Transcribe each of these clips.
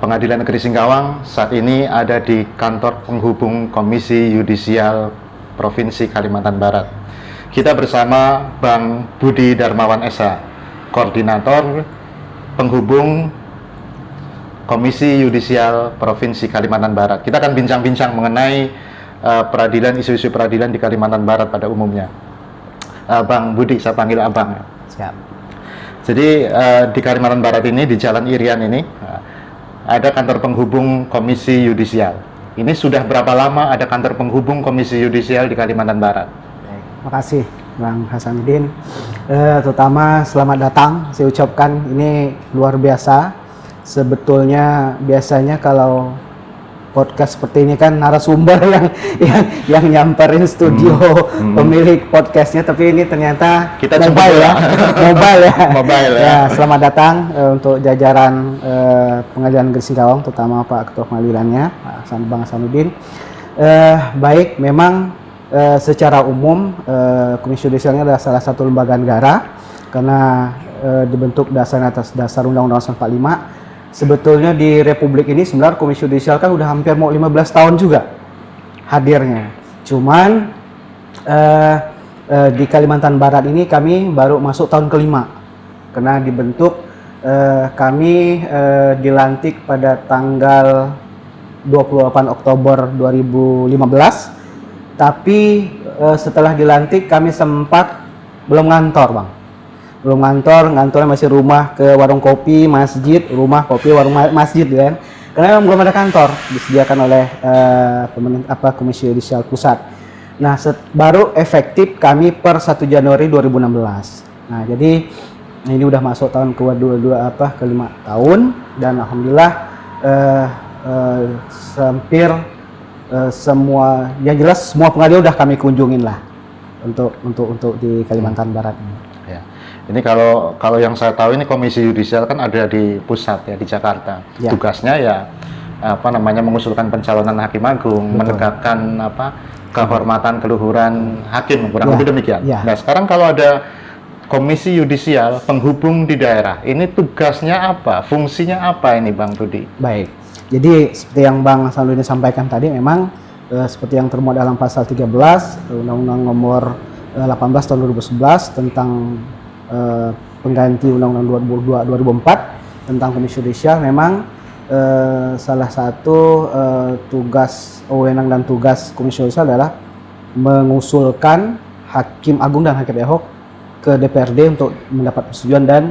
Pengadilan Negeri Singkawang saat ini ada di kantor penghubung Komisi Yudisial Provinsi Kalimantan Barat. Kita bersama Bang Budi Darmawan Esa, Koordinator Penghubung Komisi Yudisial Provinsi Kalimantan Barat. Kita akan bincang-bincang mengenai peradilan, isu-isu peradilan di Kalimantan Barat pada umumnya. Bang Budi, saya panggil Abang. Siap. Jadi di Kalimantan Barat ini, di Jalan Irian ini, ada kantor penghubung Komisi Yudisial. Ini sudah berapa lama ada kantor penghubung Komisi Yudisial di Kalimantan Barat? Terima kasih Bang Hasanuddin. Terutama selamat datang, saya ucapkan, ini luar biasa. Sebetulnya biasanya kalau podcast seperti ini kan narasumber yang nyamperin studio pemilik podcastnya, tapi ini ternyata kita mobile ya, mobile ya. Ya, selamat datang untuk jajaran Pengadilan Negeri Singkawang, terutama Pak Ketua Pengadilannya, Bang Hasanuddin. Baik, memang secara umum Komisi Yudisialnya adalah salah satu lembaga negara karena dibentuk atas dasar Undang-Undang 45. Sebetulnya di Republik ini sebenarnya Komisi Yudisial kan udah hampir mau 15 tahun juga hadirnya. Cuman di Kalimantan Barat ini kami baru masuk tahun kelima. Karena dibentuk, kami dilantik pada tanggal 28 Oktober 2015. Tapi setelah dilantik kami sempat belum ngantor, Bang. Belum ngantornya masih rumah ke warung kopi, masjid, rumah kopi, warung masjid kan. Karena memang belum ada kantor disediakan oleh Komisi Yudisial Pusat. Nah, baru efektif kami per 1 Januari 2016. Nah, jadi ini udah masuk tahun ke-5 tahun, dan alhamdulillah hampir semua, yang jelas semua pengadilan udah kami kunjungin lah untuk di Kalimantan Barat ini. Ya. Ini kalau yang saya tahu ini Komisi Yudisial kan ada di pusat ya, di Jakarta. Ya. Tugasnya ya mengusulkan pencalonan hakim agung, menegakkan kehormatan keluhuran hakim, kurang lebih demikian. Ya. Nah, sekarang kalau ada Komisi Yudisial penghubung di daerah, ini tugasnya apa? Fungsinya apa ini, Bang Budi? Baik. Jadi seperti yang Bang Hasanuddin sampaikan tadi, memang seperti yang termuat dalam pasal 13 Undang-Undang Nomor 18 tahun 2011 tentang pengganti Undang-Undang 2004 tentang Komisi Yudisial, memang salah satu tugas, wewenang dan tugas Komisi Yudisial adalah mengusulkan Hakim Agung dan Hakim ad hoc ke DPRD untuk mendapat persetujuan dan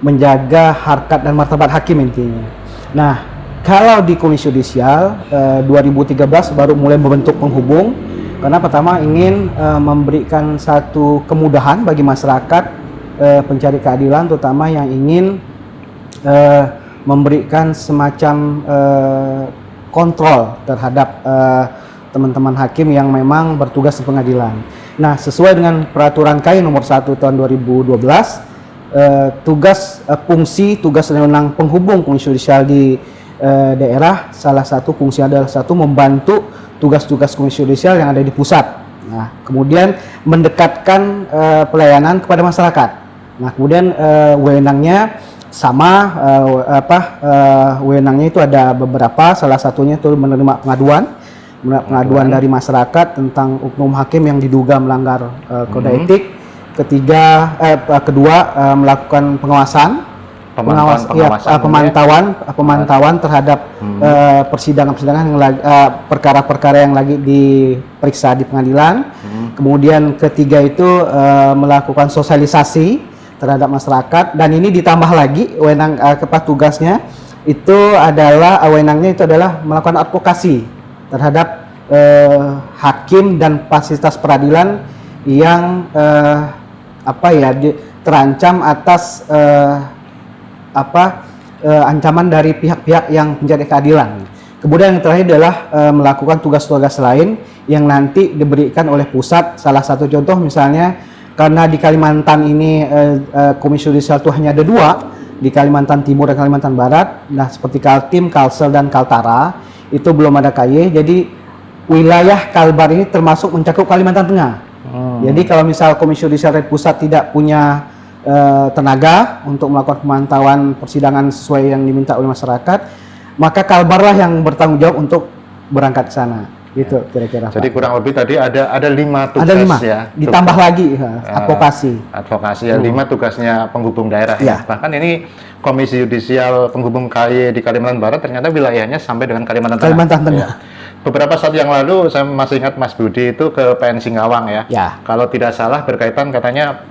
menjaga harkat dan martabat hakim intinya. Nah, kalau di Komisi Yudisial 2013 baru mulai membentuk penghubung, karena pertama ingin memberikan satu kemudahan bagi masyarakat pencari keadilan, terutama yang ingin memberikan semacam kontrol terhadap teman-teman hakim yang memang bertugas di pengadilan. Nah, sesuai dengan Peraturan KAI Nomor 1 Tahun 2012, fungsi dan wewenang penghubung Komisi Yudisial di daerah, salah satu fungsinya adalah membantu tugas-tugas Komisi Yudisial yang ada di pusat. Nah, kemudian mendekatkan pelayanan kepada masyarakat. Nah, kemudian wewenangnya sama, wewenangnya itu ada beberapa, salah satunya itu menerima pengaduan dari masyarakat tentang oknum hakim yang diduga melanggar kode etik. Kedua, melakukan pemantauan terhadap persidangan-persidangan yang perkara-perkara yang lagi diperiksa di pengadilan. Kemudian ketiga itu melakukan sosialisasi terhadap masyarakat, dan ini ditambah lagi wewenang tugasnya itu adalah melakukan advokasi terhadap hakim dan fasilitas peradilan yang terancam atas ancaman dari pihak-pihak yang mencari keadilan. Kemudian yang terakhir adalah melakukan tugas-tugas lain yang nanti diberikan oleh pusat. Salah satu contoh misalnya, karena di Kalimantan ini Komisi Yudisial itu hanya ada 2, di Kalimantan Timur dan Kalimantan Barat. Nah, seperti Kaltim, Kalsel, dan Kaltara itu belum ada KY. Jadi wilayah Kalbar ini termasuk mencakup Kalimantan Tengah. Jadi kalau misal Komisi Yudisial dari pusat tidak punya tenaga untuk melakukan pemantauan persidangan sesuai yang diminta oleh masyarakat, maka Kalbarlah yang bertanggung jawab untuk berangkat ke sana. Gitu kira-kira. Jadi Pak. kurang lebih tadi ada 5 tugas Ada 5, ya. ditambah lagi advokasi. Advokasi ya, 5 tugasnya penghubung daerah. Ya. Bahkan ini Komisi Yudisial Penghubung KY di Kalimantan Barat ternyata wilayahnya sampai dengan Kalimantan Tengah. Kalimantan Tengah. Ya. Beberapa saat yang lalu saya masih ingat Mas Budi itu ke PN Singkawang ya. Ya. Kalau tidak salah berkaitan katanya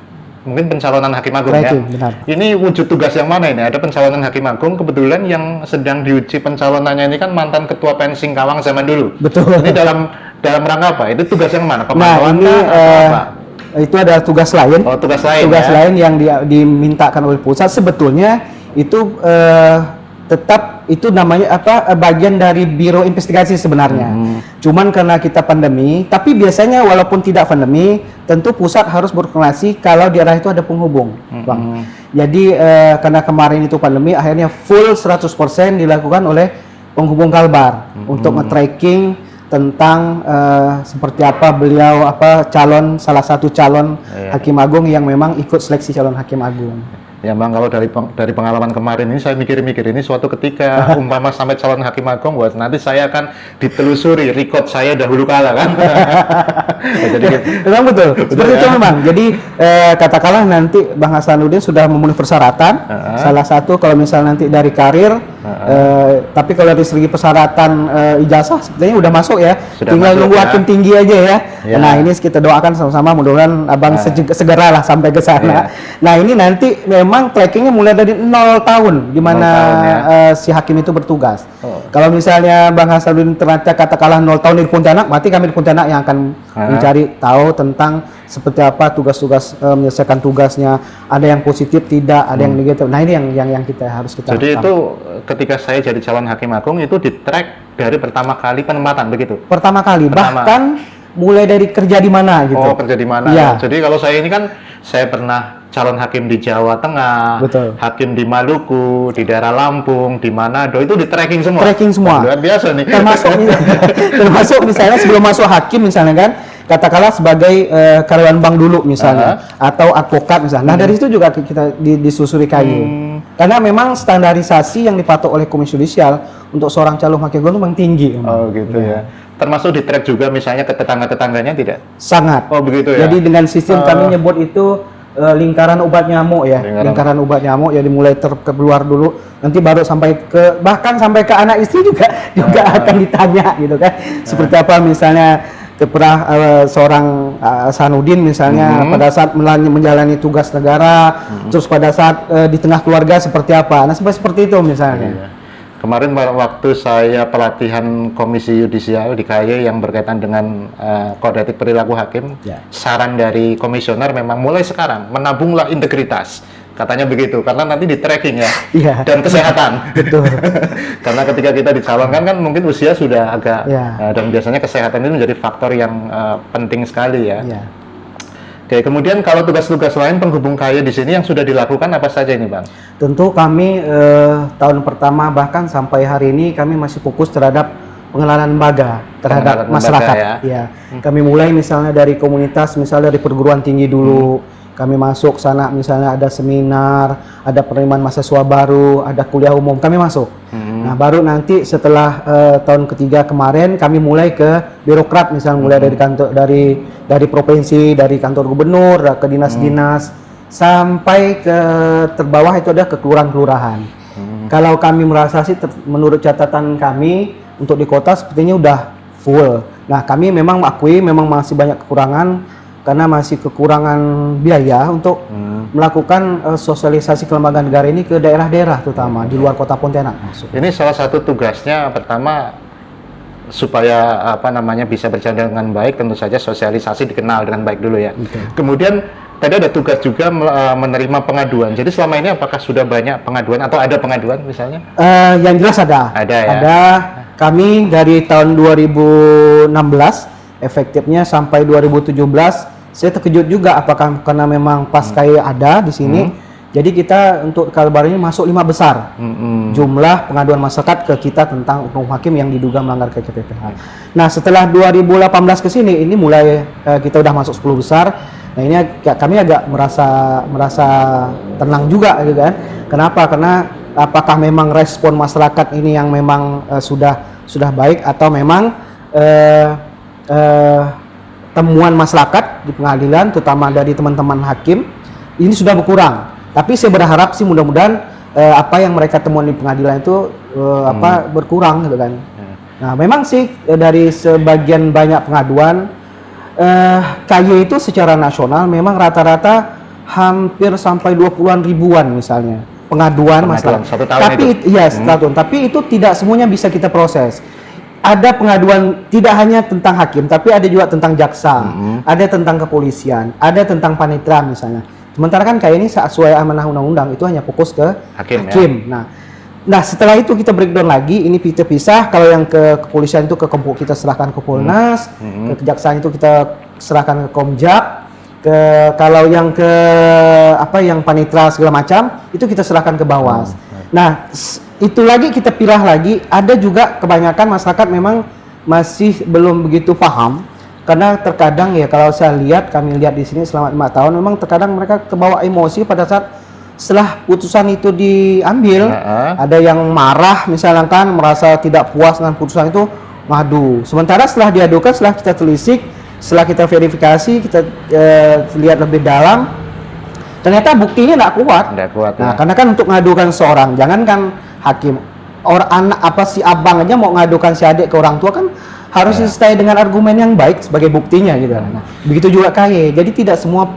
mungkin pencalonan Hakim Agung ya. Benar. Ini wujud tugas yang mana ini? Ada pencalonan Hakim Agung, kebetulan yang sedang diuji pencalonannya ini kan mantan Ketua PN Singkawang zaman dulu. Betul. Ini dalam rangka apa? Itu tugas yang mana? Nah, Pemantauan ini atau apa? itu adalah tugas lain. Oh, tugas lain Tugas ya? lain yang dimintakan oleh pusat. Sebetulnya itu tetap itu namanya bagian dari Biro Investigasi sebenarnya. Cuman karena kita pandemi, tapi biasanya walaupun tidak pandemi, tentu pusat harus berkoordinasi kalau di daerah itu ada penghubung, Bang. Jadi karena kemarin itu pandemi, akhirnya full 100% dilakukan oleh penghubung Kalbar untuk nge-tracking tentang seperti apa beliau salah satu calon Hakim Agung yang memang ikut seleksi calon Hakim Agung. Ya Bang, kalau dari pengalaman kemarin ini saya mikir-mikir ini suatu ketika umpama sampai calon Hakim Agung, buat nanti saya akan ditelusuri record saya dahulu kala kan. Ya, jadi memang betul. Seperti ya? itu memang. Jadi katakanlah nanti Bang Hasanuddin sudah memenuhi persyaratan. Salah satu kalau misalnya nanti dari karir, tapi kalau dari segi persyaratan ijazah sepertinya udah masuk ya. Sudah Tinggal masuk, nunggu ya. hakim tinggi aja ya. Ya. Nah ini kita doakan sama-sama mudah-mudahan Abang segera lah sampai ke sana. Nah ini nanti memang trackingnya mulai dari 0 tahun di mana 0 tahun, si hakim itu bertugas. Kalau misalnya Bang Hasanuddin ternyata katakanlah 0 tahun di Pontianak, berarti kami di Pontianak yang akan mencari tahu tentang seperti apa tugas-tugas menyelesaikan tugasnya, ada yang positif tidak, ada yang negatif. Nah ini yang kita harus kita. Jadi itu ketika saya jadi calon Hakim Agung itu di track dari pertama kali penempatan begitu. Pertama kali, bahkan mulai dari kerja di mana gitu. Oh, kerja di mana? Ya. Jadi kalau saya ini kan saya pernah calon hakim di Jawa Tengah, Betul. hakim di Maluku, di daerah Lampung, di Manado, itu di tracking semua. Tracking semua. Luar biasa nih. Termasuk misalnya sebelum masuk hakim misalnya kan, katakanlah sebagai karyawan bank dulu misalnya, atau advokat misalnya. Nah dari situ juga kita disusuri KY. Karena memang standarisasi yang dipatok oleh Komisi Yudisial untuk seorang calon hakim agung memang tinggi. Oh gitu ya. Termasuk di track juga misalnya ke tetangga-tetangganya tidak? Sangat. Oh begitu ya. Jadi dengan sistem kami nyebut itu lingkaran obat nyamuk ya. Lingkaran obat nyamuk, jadi mulai keluar dulu, nanti baru sampai ke bahkan sampai ke anak istri juga akan ditanya gitu kan. Seperti apa misalnya pernah seorang Sanudin misalnya pada saat menjalani tugas negara, terus pada saat di tengah keluarga seperti apa. Nah seperti itu misalnya. Iya. Kemarin waktu saya pelatihan Komisi Yudisial di KY yang berkaitan dengan kode etik perilaku hakim, saran dari komisioner memang mulai sekarang menabunglah integritas, katanya begitu, karena nanti di tracking ya, dan kesehatan. Betul. Karena ketika kita dicalonkan kan mungkin usia sudah agak, dan biasanya kesehatan itu menjadi faktor yang penting sekali ya. Oke, kemudian kalau tugas-tugas lain penghubung KY di sini yang sudah dilakukan apa saja ini, Bang? Tentu kami tahun pertama bahkan sampai hari ini kami masih fokus terhadap pengenalan lembaga terhadap masyarakat. Ya. Kami mulai misalnya dari komunitas, misalnya dari perguruan tinggi dulu. Kami masuk sana misalnya ada seminar, ada penerimaan mahasiswa baru, ada kuliah umum, kami masuk. Nah baru nanti setelah tahun ketiga kemarin kami mulai ke birokrat, misalnya mulai dari kantor dari provinsi, dari kantor gubernur, ke dinas-dinas, sampai ke terbawah itu ada ke kelurahan-kelurahan. Kalau kami merasa sih menurut catatan kami untuk di kota sepertinya udah full. Nah kami memang akui memang masih banyak kekurangan, karena masih kekurangan biaya untuk melakukan sosialisasi kelembagaan negara ini ke daerah-daerah, terutama di luar kota Pontianak. Ini salah satu tugasnya pertama supaya bisa berjalan dengan baik, tentu saja sosialisasi dikenal dengan baik dulu ya. Kemudian tadi ada tugas juga menerima pengaduan. Jadi selama ini apakah sudah banyak pengaduan atau ada pengaduan misalnya? Yang jelas ada. Ada ya. Ada. Kami dari tahun 2016 efektifnya sampai 2017, saya terkejut juga apakah karena memang pas kayak ada di sini. Jadi kita untuk Kalbar ini masuk 5 besar jumlah pengaduan masyarakat ke kita tentang oknum hakim yang diduga melanggar KPPH. Nah setelah 2018 ke sini ini mulai kita udah masuk 10 besar. Nah ini kami agak merasa tenang juga gitu kan. Kenapa? Karena apakah memang respon masyarakat ini yang memang sudah baik atau memang temuan masyarakat di pengadilan, terutama dari teman-teman hakim, ini sudah berkurang. Tapi saya berharap sih mudah-mudahan apa yang mereka temuan di pengadilan itu berkurang gitu kan. Nah, memang sih dari sebagian banyak pengaduan KY itu secara nasional memang rata-rata hampir sampai 20-an ribuan misalnya pengaduan masalah. Satu tahun tapi itu. iya, satu tahun. Tapi itu tidak semuanya bisa kita proses. Ada pengaduan tidak hanya tentang hakim, tapi ada juga tentang jaksa, ada tentang kepolisian, ada tentang panitera misalnya. Sementara kan kayak ini sesuai amanah undang-undang itu hanya fokus ke hakim. Ya? Nah setelah itu kita breakdown lagi, ini kita pisah. Kalau yang ke kepolisian itu kita serahkan ke Polnas, ke kejaksaan itu kita serahkan ke Komjak. Kalau yang ke yang panitera segala macam itu kita serahkan ke Bawas. Nah itu lagi kita pilah lagi. Ada juga kebanyakan masyarakat memang masih belum begitu paham karena terkadang ya kalau kami lihat di sini selama 5 tahun memang terkadang mereka kebawa emosi pada saat setelah putusan itu diambil. Ada yang marah misalnya kan, merasa tidak puas dengan putusan itu, ngadu. Sementara setelah diadukan, setelah kita telisik, setelah kita verifikasi, kita lihat lebih dalam, ternyata buktinya tidak kuat. Nah, karena kan untuk mengadukan seorang, jangankan hakim, anak si abang aja mau mengadukan si adik ke orang tua kan harus disertai dengan argumen yang baik sebagai buktinya gitu. Nah, begitu juga KY. Jadi tidak semua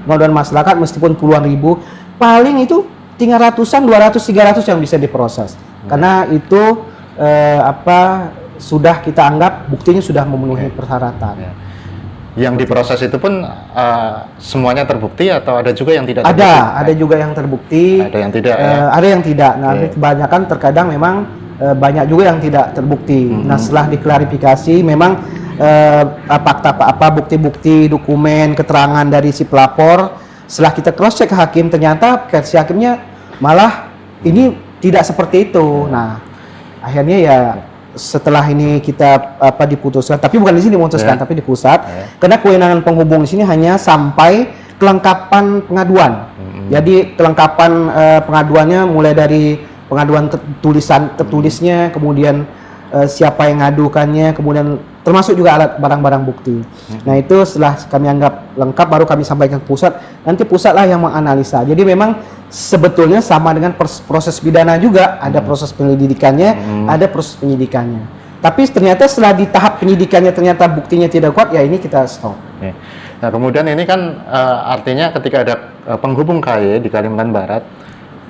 pengaduan masyarakat meskipun puluhan ribu, paling itu 300-an, 200, 300 yang bisa diproses. Karena itu sudah kita anggap buktinya sudah memenuhi persyaratan. Yang diproses itu pun semuanya terbukti atau ada juga yang tidak terbukti? Ada juga yang terbukti. Ada yang tidak. Ada yang tidak. Nah, kebanyakan terkadang memang banyak juga yang tidak terbukti. Nah, setelah diklarifikasi, memang bukti-bukti, dokumen, keterangan dari si pelapor, setelah kita cross check ke hakim, ternyata si hakimnya malah ini tidak seperti itu. Nah, akhirnya ya setelah ini kita diputuskan, tapi bukan di sini diputuskan, tapi di pusat, karena kewenangan penghubung di sini hanya sampai kelengkapan pengaduan. Jadi kelengkapan pengaduannya mulai dari pengaduan tertulisnya, kemudian siapa yang ngadukannya, kemudian termasuk juga alat barang-barang bukti. Nah itu setelah kami anggap lengkap baru kami sampaikan ke pusat. Nanti pusatlah yang menganalisa. Jadi memang sebetulnya sama dengan proses pidana juga, ada proses penyelidikannya, ada proses penyidikannya. Tapi ternyata setelah di tahap penyidikannya ternyata buktinya tidak kuat, ya ini kita stop. Nah kemudian ini kan artinya ketika ada penghubung KY di Kalimantan Barat,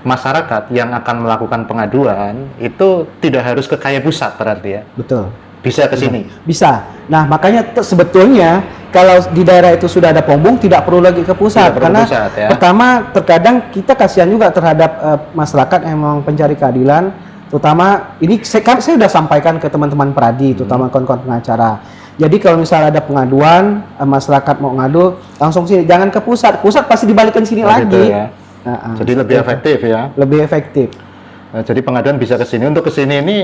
masyarakat yang akan melakukan pengaduan itu tidak harus ke KY pusat berarti ya? Betul. Bisa ke sini? Bisa. Nah makanya sebetulnya kalau di daerah itu sudah ada penghubung tidak perlu lagi ke pusat, karena pertama terkadang kita kasihan juga terhadap masyarakat yang memang pencari keadilan, terutama ini saya sudah sampaikan ke teman-teman peradi, terutama kawan-kawan pengacara. Jadi kalau misalnya ada pengaduan, masyarakat mau ngadu langsung sini, jangan ke pusat pasti dibalikkan sini lagi. Gitu ya. Jadi lebih efektif ya? Lebih efektif. Jadi pengaduan bisa ke sini. Untuk ke sini ini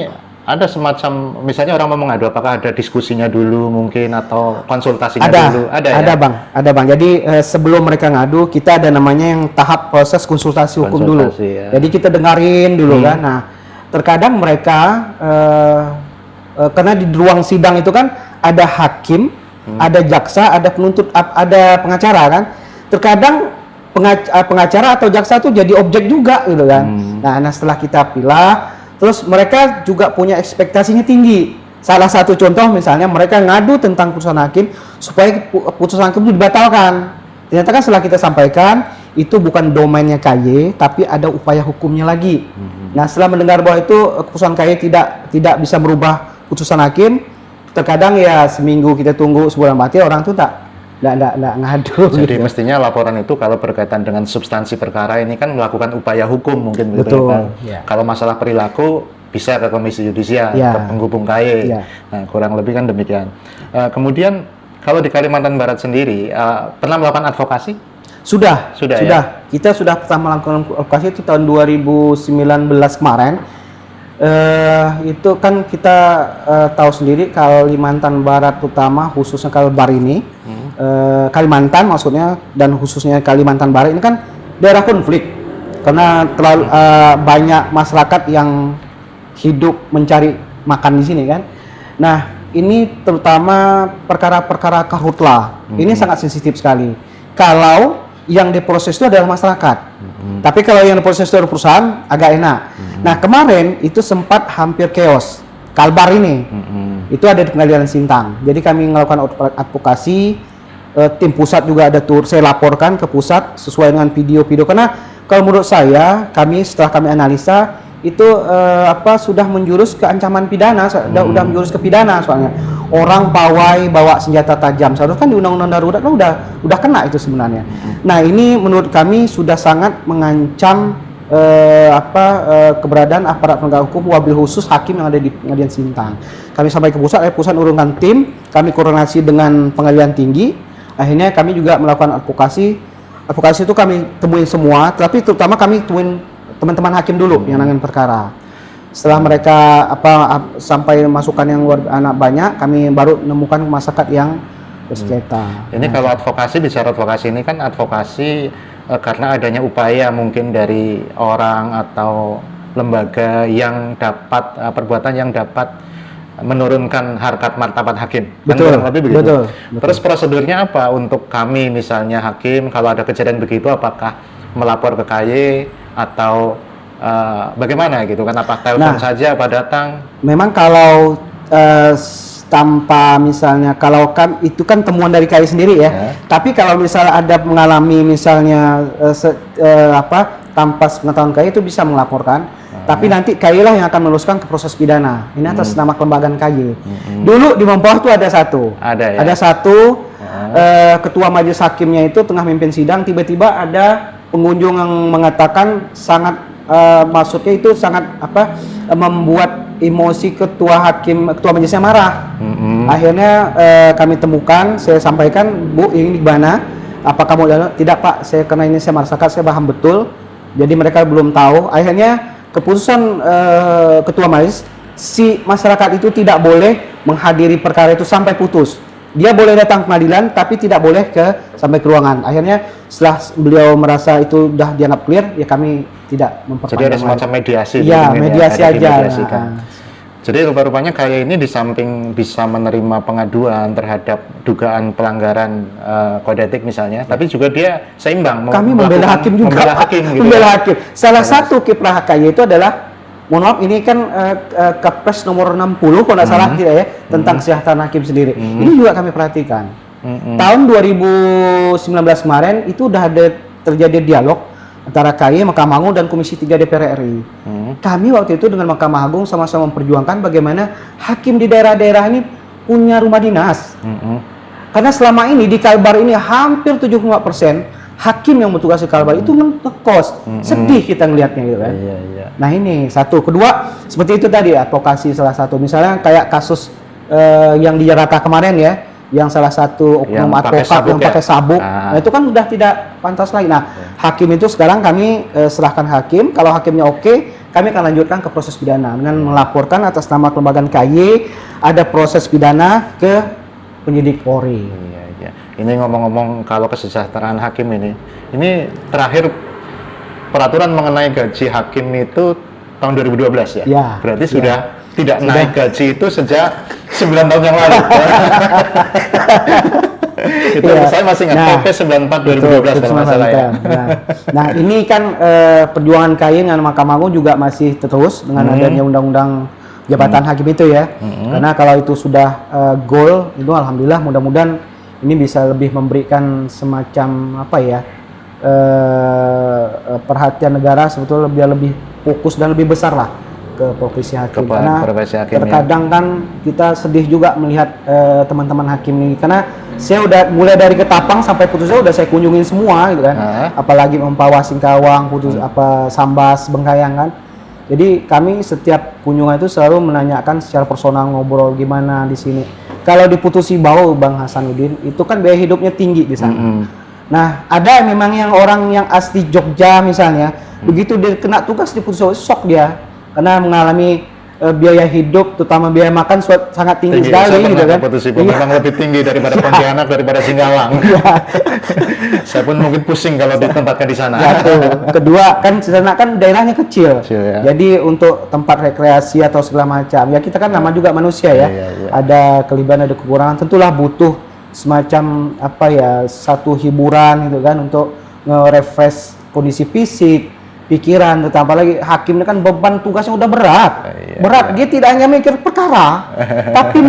ada semacam, misalnya orang mau mengadu, apakah ada diskusinya dulu mungkin atau konsultasinya dulu? Ada bang. Jadi sebelum mereka ngadu, kita ada namanya yang tahap proses konsultasi hukum dulu. Ya. Jadi kita dengarin dulu kan. Nah, terkadang mereka karena di ruang sidang itu kan ada hakim, ada jaksa, ada penuntut, ada pengacara kan. Terkadang pengacara atau jaksa itu jadi objek juga gitu kan. Nah, setelah kita pilah, terus mereka juga punya ekspektasinya tinggi. Salah satu contoh misalnya mereka ngadu tentang putusan hakim supaya putusan hakim itu dibatalkan. Ternyata kan setelah kita sampaikan itu bukan domainnya KY, tapi ada upaya hukumnya lagi. Nah setelah mendengar bahwa itu putusan KY tidak bisa merubah putusan hakim, terkadang ya seminggu kita tunggu, sebulan mati orang itu tidak ngadu. Jadi gitu. Mestinya laporan itu kalau berkaitan dengan substansi perkara ini kan melakukan upaya hukum mungkin. Betul. Kan? Ya. Kalau masalah perilaku bisa ke Komisi Yudisial, ke penghubung KY. Nah, kurang lebih kan demikian. Kemudian kalau di Kalimantan Barat sendiri pernah melakukan advokasi? Sudah. Ya? Kita sudah pertama melakukan advokasi itu tahun 2019 kemarin. Itu kan kita tahu sendiri Kalimantan Barat utama khususnya Kalbar ini, Kalimantan maksudnya, dan khususnya Kalimantan Barat ini kan daerah konflik karena terlalu banyak masyarakat yang hidup mencari makan di sini kan. Nah, ini terutama perkara-perkara karhutla. Ini sangat sensitif sekali. Kalau yang diproses itu adalah masyarakat. Tapi kalau yang diproses itu adalah perusahaan, agak enak. Nah, kemarin itu sempat hampir chaos. Kalbar ini, itu ada di Pengadilan Sintang. Jadi kami melakukan advokasi, tim pusat juga ada tur. Saya laporkan ke pusat sesuai dengan video-video. Karena kalau menurut saya, setelah kami analisa, itu sudah menjurus ke ancaman pidana, udah menjurus ke pidana soalnya. Orang pawai bawa senjata tajam, seharusnya kan di undang-undang darurat kan udah kena itu sebenarnya. Nah, ini menurut kami sudah sangat mengancam keberadaan aparat penegak hukum, wabil khusus hakim yang ada di Pengadilan Sintang. Kami sampai ke pusat urunkan tim, kami koordinasi dengan Pengadilan Tinggi. Akhirnya kami juga melakukan advokasi. Advokasi itu kami temuin semua, tapi terutama kami temuin teman-teman hakim dulu yang nangin perkara. Setelah mereka sampai masukan yang banyak, kami baru menemukan masyarakat yang bersengketa. Ini kalau advokasi, bicara advokasi ini kan advokasi karena adanya upaya mungkin dari orang atau lembaga yang dapat perbuatan yang dapat menurunkan harkat martabat hakim. Betul, kan, begitu. Betul. Terus prosedurnya apa untuk kami misalnya hakim kalau ada kejadian begitu, apakah melapor ke KY atau bagaimana gitu kan, apa telepon saja apa datang? Memang kalau tanpa misalnya kalau kan itu kan temuan dari KY sendiri ya. Tapi kalau misalnya ada mengalami misalnya tanpa pengetahuan KY itu bisa melaporkan. Tapi nanti KY lah yang akan meneruskan ke proses pidana. Ini atas nama kelembagaan KY. Dulu di Mempawah itu ada satu. Ada satu ketua majelis hakimnya itu tengah mimpin sidang, tiba-tiba ada pengunjung yang mengatakan sangat maksudnya itu sangat membuat emosi ketua majelisnya marah. Akhirnya kami temukan, saya sampaikan, Bu, ini gimana? Apa kamu tidak, Pak? Karena ini saya masyarakat, saya paham betul. Jadi mereka belum tahu. Akhirnya keputusan ketua majelis, si masyarakat itu tidak boleh menghadiri perkara itu sampai putus. Dia boleh datang ke pengadilan, tapi tidak boleh sampai ke ruangan. Akhirnya setelah beliau merasa itu sudah dianggap clear, ya kami tidak memperpanjang. Jadi ada semacam mediasi. Iya, mediasi aja. Jadi rupa-rupanya KY ini di samping bisa menerima pengaduan terhadap dugaan pelanggaran kode etik misalnya, tapi juga dia seimbang. Kami membela hakim juga. Membela hakim. Salah satu kiprah KY itu adalah, mohon maaf, ini kan Kepres nomor 60 kalau tidak salah tidak ya, tentang kesejahteraan hakim sendiri. Ini juga kami perhatikan. Tahun 2019 kemarin itu udah ada terjadi dialog antara KY, Mahkamah Agung dan Komisi 3 DPR RI. Kami waktu itu dengan Mahkamah Agung sama-sama memperjuangkan bagaimana hakim di daerah-daerah ini punya rumah dinas. Karena selama ini di Kalbar ini hampir 75% hakim yang bertugas di Kalbar itu ngekos. Sedih kita ngelihatnya gitu kan. Nah, ini satu. Kedua, seperti itu tadi advokasi salah satu. Misalnya kayak kasus yang di Jakarta kemarin ya, yang salah satu oknum advokat yang pakai sabuk. Nah, itu kan sudah tidak pantas lagi. Nah, hakim itu sekarang kami serahkan hakim. Kalau hakimnya oke, kami akan lanjutkan ke proses pidana dengan melaporkan atas nama kelembagaan KY, ada proses pidana ke penyidik Polri. Ini ngomong-ngomong kalau kesejahteraan hakim ini terakhir peraturan mengenai gaji hakim itu tahun 2012 ya? Ya. Berarti sudah tidak naik gaji itu sejak 9 tahun yang lalu. Itu saya masih ingat PP 94 2012 kalau nggak salah ya. Nah, ini kan perjuangan KY dengan Mahkamah Agung juga masih terus dengan adanya undang-undang jabatan hakim itu ya. Karena kalau itu sudah goal, itu alhamdulillah, mudah-mudahan ini bisa lebih memberikan semacam perhatian negara sebetulnya lebih fokus dan lebih besar lah ke profesi hakim. Karena terkadang kan kita sedih juga melihat teman-teman hakim ini, karena saya udah mulai dari Ketapang sampai putusnya udah saya kunjungin semua gitu kan. Apalagi Mempawah, Singkawang, Sambas, Bengkayang kan. Jadi kami setiap kunjungan itu selalu menanyakan secara personal, ngobrol gimana di sini. Kalau diputusi Bau, Bang Hasanuddin, itu kan biaya hidupnya tinggi di sana. Nah, ada memang yang orang yang asli Jogja misalnya, begitu dia kena tugas diputus shock dia, karena mengalami biaya hidup, terutama biaya makan sangat tinggi sekali, saya gitu pernah kan. dapat itu sih, memang lebih tinggi daripada Pontianak, daripada Singgalang. Saya pun mungkin pusing kalau ditempatkan di sana. Ya tuh. Kedua kan di sana kan daerahnya kecil, Kecil, ya. jadi untuk tempat rekreasi atau segala macam, ya kita kan nama juga manusia ya, Iya. ada kelebihan ada kekurangan, tentulah butuh semacam apa ya, satu hiburan gitu kan untuk nge-refresh kondisi fisik, pikiran, terutama lagi hakim ini kan beban tugasnya udah berat, dia tidak hanya mikir perkara, tapi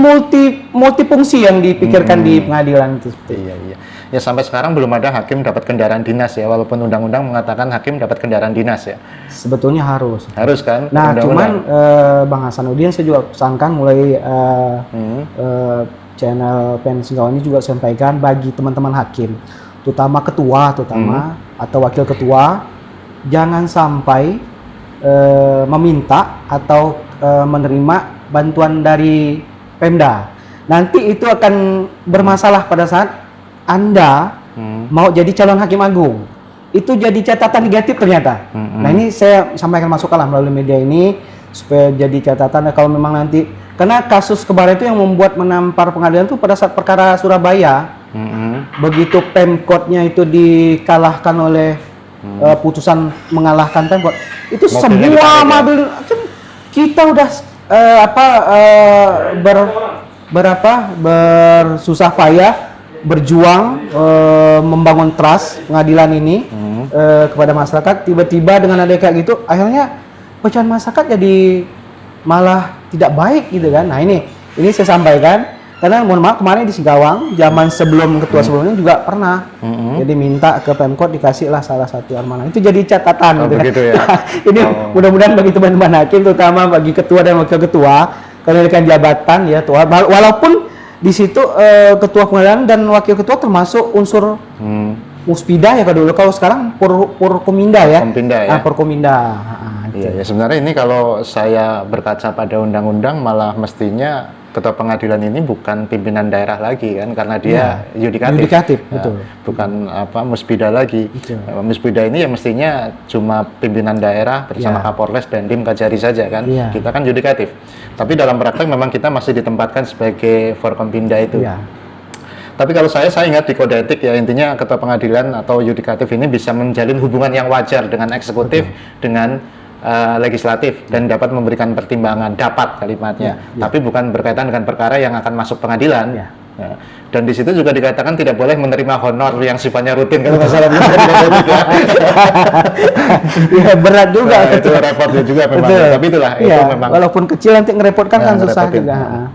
multifungsi yang dipikirkan di pengadilan itu. Iya. Ya sampai sekarang belum ada hakim dapat kendaraan dinas ya, walaupun undang-undang mengatakan hakim dapat kendaraan dinas ya. Sebetulnya harus. Harus kan? Nah, Undang-undang. cuman Bang Hasanuddin saya juga pesankan mulai channel PN Singgawa ini juga sampaikan bagi teman-teman hakim, terutama ketua atau wakil ketua, jangan sampai meminta atau menerima bantuan dari Pemda. Nanti itu akan bermasalah pada saat Anda mau jadi calon hakim agung. Itu jadi catatan negatif ternyata. Nah, ini saya sampaikan masukan lah melalui media ini supaya jadi catatan kalau memang nanti, karena kasus kemarin itu yang membuat menampar pengadilan itu pada saat perkara Surabaya. Begitu Pemkotnya itu dikalahkan oleh putusan mengalahkan Pemkot, itu Mobilnya semua ditarik, ya? mobil kita udah bersusah payah berjuang membangun trust pengadilan ini kepada masyarakat, tiba-tiba dengan ada kayak gitu akhirnya pecahan masyarakat jadi malah tidak baik gitu kan. Nah, ini saya sampaikan karena mohon maaf kemarin di Singkawang zaman sebelum ketua sebelumnya juga pernah jadi minta ke Pemkot dikasih lah salah satu amanah, itu jadi catatan gitu begitu kan. ya. Ini mudah-mudahan bagi teman-teman hakim, terutama bagi ketua dan wakil ketua, kenaikan jabatan ya tua, walaupun di situ ketua pengadilan dan wakil ketua termasuk unsur Muspida ya kalau sekarang Porkominda ya. Porkominda ya. Porkominda. Iya, sebenarnya ini kalau saya berkaca pada undang-undang malah mestinya ketua pengadilan ini bukan pimpinan daerah lagi kan, karena dia yudikatif. Betul. Bukan Muspida lagi. Muspida ini ya mestinya cuma pimpinan daerah bersama Kapolres dan Dim Kajari saja kan. Kita kan yudikatif. Tapi dalam praktek memang kita masih ditempatkan sebagai Forkompinda itu. Tapi kalau saya ingat di kode etik ya, intinya ketua pengadilan atau yudikatif ini bisa menjalin hubungan yang wajar dengan eksekutif, dengan legislatif, dan dapat memberikan pertimbangan, dapat kalimatnya, tapi bukan berkaitan dengan perkara yang akan masuk pengadilan. Dan di situ juga dikatakan tidak boleh menerima honor yang sifatnya rutin kalau nggak salah. Ya, berat juga. Itu repotnya juga memang. Tapi itulah, itu memang. Walaupun kecil nanti ngerepotkan kan susah ngerepotin. juga.